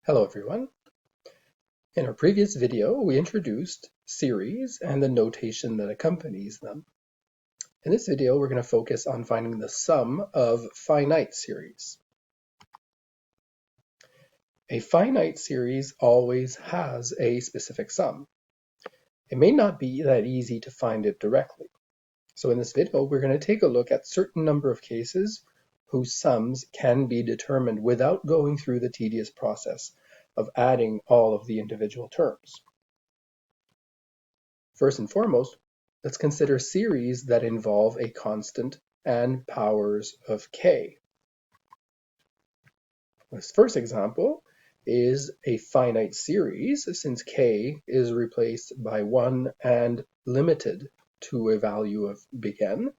Hello everyone. In our previous video, we introduced series and the notation that accompanies them. In this video, we're going to focus on finding the sum of finite series. A finite series always has a specific sum. It may not be that easy to find it directly. So in this video, we're going to take a look at a certain number of cases whose sums can be determined without going through the tedious process of adding all of the individual terms. First and foremost, let's consider series that involve a constant and powers of k. This first example is a finite series since k is replaced by 1 and limited to a value of big N,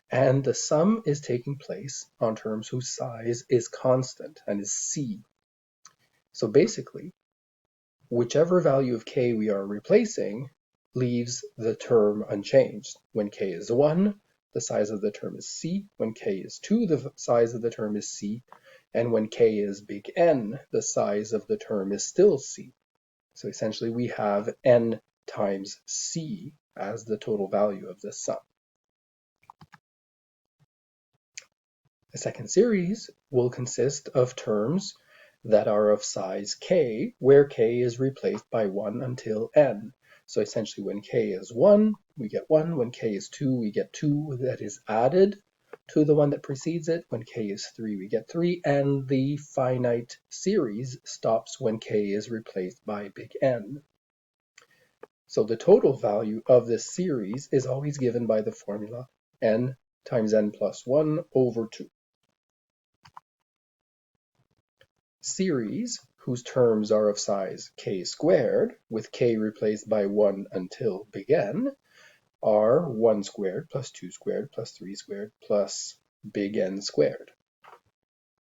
and the sum is taking place on terms whose size is constant and is c. So basically, whichever value of k we are replacing leaves the term unchanged. When k is 1, the size of the term is c. When k is 2, the size of the term is c. And when k is big N, the size of the term is still c. So essentially we have n times c as the total value of this sum. The second series will consist of terms that are of size k, where k is replaced by 1 until n. So essentially when k is 1, we get 1. When k is 2, we get 2 that is added to the one that precedes it. When k is 3, we get 3. And the finite series stops when k is replaced by big N. So the total value of this series is always given by the formula n times n plus 1 over 2. Series whose terms are of size k squared, with k replaced by 1 until big N, are 1 squared plus 2 squared plus 3 squared plus big N squared.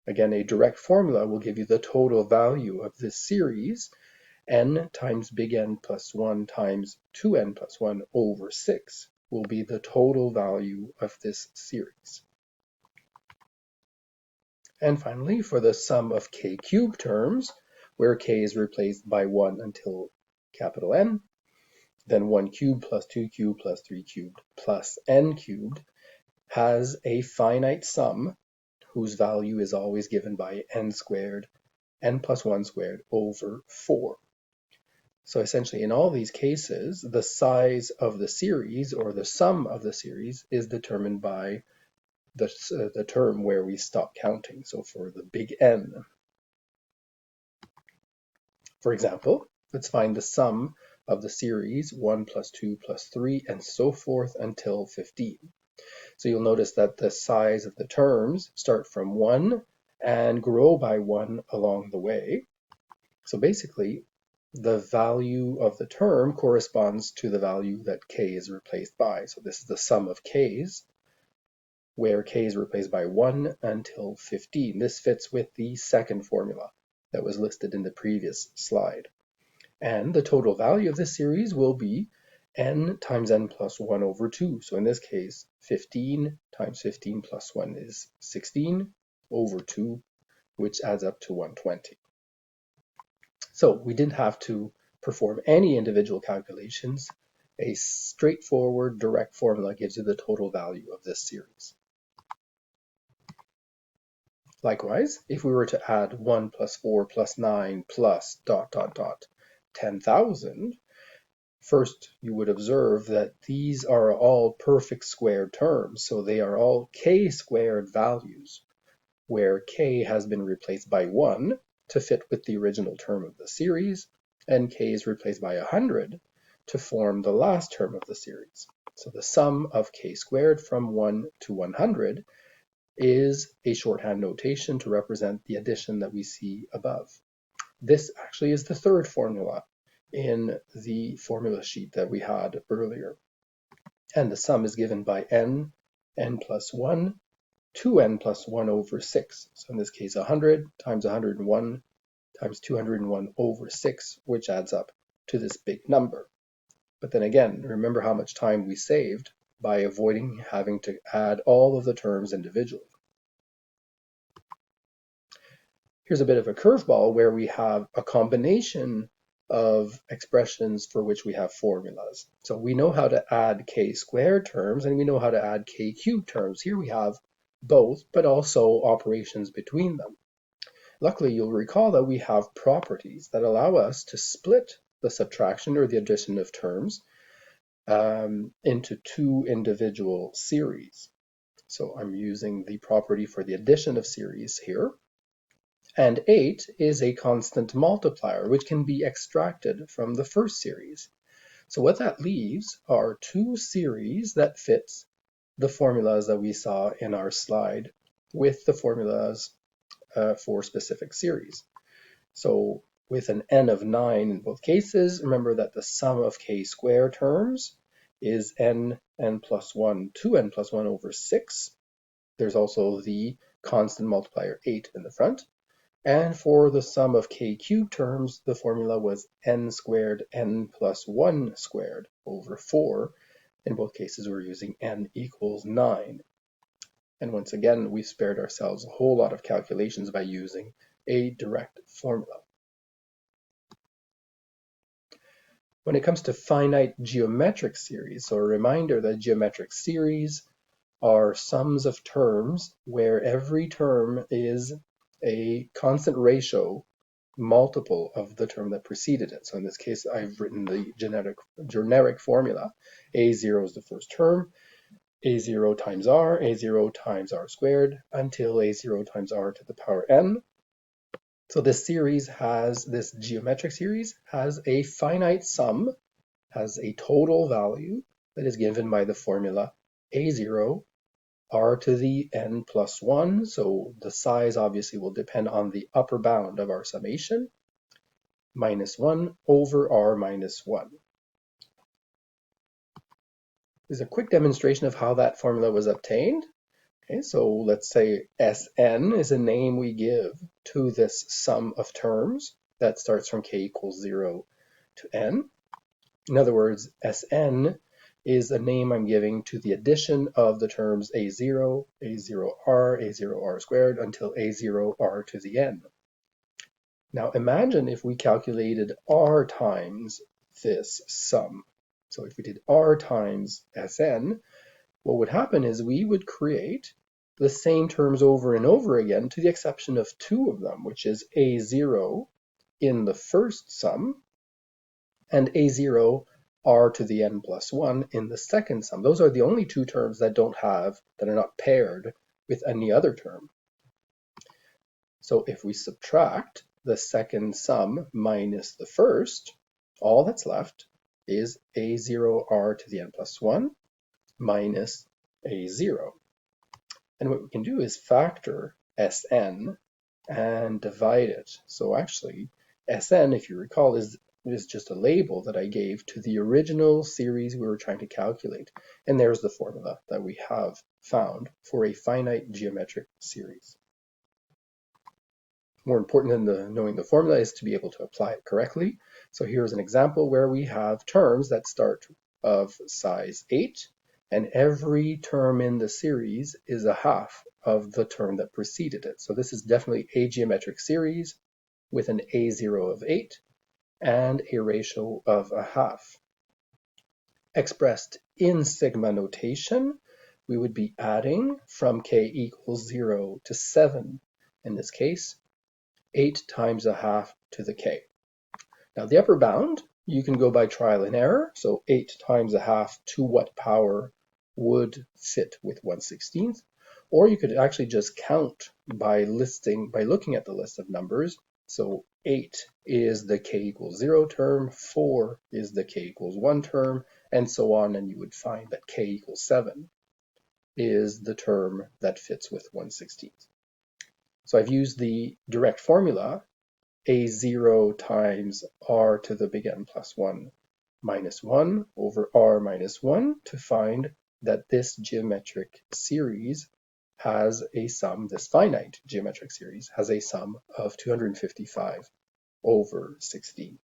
Again, a direct formula will give you the total value of this series, n times big N plus 1 times 2n plus 1 over 6 will be the total value of this series. And finally, for the sum of k cubed terms, where k is replaced by 1 until capital N, then 1 cubed plus 2 cubed plus 3 cubed plus n cubed has a finite sum whose value is always given by n squared, n plus 1 squared over 4. So essentially in all these cases, the size of the series or the sum of the series is determined by the term where we stop counting. So for the big N, for example, let's find the sum of the series 1 plus 2 plus 3 and so forth until 15. So you'll notice that the size of the terms start from 1 and grow by 1 along the way. So basically, the value of the term corresponds to the value that k is replaced by. So this is the sum of k's, where k is replaced by 1 until 15. This fits with the second formula that was listed in the previous slide. And the total value of this series will be n times n plus 1 over 2. So in this case, 15 times 15 plus 1 is 16 over 2, which adds up to 120. So we didn't have to perform any individual calculations. A straightforward, direct formula gives you the total value of this series. Likewise, if we were to add 1 plus 4 plus 9 plus ... 10,000, first you would observe that these are all perfect squared terms, so they are all k squared values, where k has been replaced by 1 to fit with the original term of the series, and k is replaced by 100 to form the last term of the series. So the sum of k squared from 1 to 100 is a shorthand notation to represent the addition that we see above. This actually is the third formula in the formula sheet that we had earlier. And the sum is given by n plus 1, 2n plus 1 over 6. So in this case, 100 times 101 times 201 over 6, which adds up to this big number. But then again, remember how much time we saved by avoiding having to add all of the terms individually. Here's a bit of a curveball where we have a combination of expressions for which we have formulas. So we know how to add k squared terms and we know how to add k cubed terms. Here we have both, but also operations between them. Luckily, you'll recall that we have properties that allow us to split the subtraction or the addition of terms into two individual series. So I'm using the property for the addition of series here. And 8 is a constant multiplier, which can be extracted from the first series. So what that leaves are two series that fit the formulas that we saw in our slide with the formulas for specific series. So with an n of 9 in both cases, remember that the sum of k square terms is n plus 1, 2n plus 1 over 6. There's also the constant multiplier 8 in the front. And for the sum of k cubed terms, the formula was n squared n plus 1 squared over 4. In both cases, we're using n equals 9. And once again, we spared ourselves a whole lot of calculations by using a direct formula. When it comes to finite geometric series, so a reminder that geometric series are sums of terms where every term is a constant ratio multiple of the term that preceded it. So in this case, I've written the generic formula. A0 is the first term, A0 times R, A0 times R squared, until A0 times R to the power n. So this geometric series has a finite sum, has a total value that is given by the formula A0 R to the n plus 1, so the size obviously will depend on the upper bound of our summation, minus 1 over R minus 1. Here's a quick demonstration of how that formula was obtained. Okay, so let's say Sn is a name we give to this sum of terms that starts from k equals 0 to n. In other words, Sn is a name I'm giving to the addition of the terms A0, A0R, A0R squared until A0R to the n. Now imagine if we calculated R times this sum. So if we did R times Sn, what would happen is we would create the same terms over and over again to the exception of two of them, which is A0 in the first sum and A0 R to the n plus 1 in the second sum. Those are the only two terms that are not paired with any other term. So if we subtract the second sum minus the first, all that's left is A0 R to the n plus 1 minus A0. And what we can do is factor Sn and divide it. So actually, Sn, if you recall, is just a label that I gave to the original series we were trying to calculate. And there's the formula that we have found for a finite geometric series. More important than knowing the formula is to be able to apply it correctly. So here's an example where we have terms that start of size 8, and every term in the series is a half of the term that preceded it. So this is definitely a geometric series with an A0 of 8 and a ratio of a half. Expressed in sigma notation, we would be adding from k equals 0 to 7, in this case, 8 times a half to the k. Now the upper bound, you can go by trial and error, so 8 times a half to what power would fit with 1/16th, or you could actually just count by looking at the list of numbers. So 8 is the k equals 0 term, 4 is the k equals 1 term, and so on, and you would find that k equals 7 is the term that fits with 1/16th. So I've used the direct formula, A0 times R to the big N plus 1 minus 1 over R minus 1 to find that this geometric series has a sum, this finite geometric series has a sum of 255 over 16.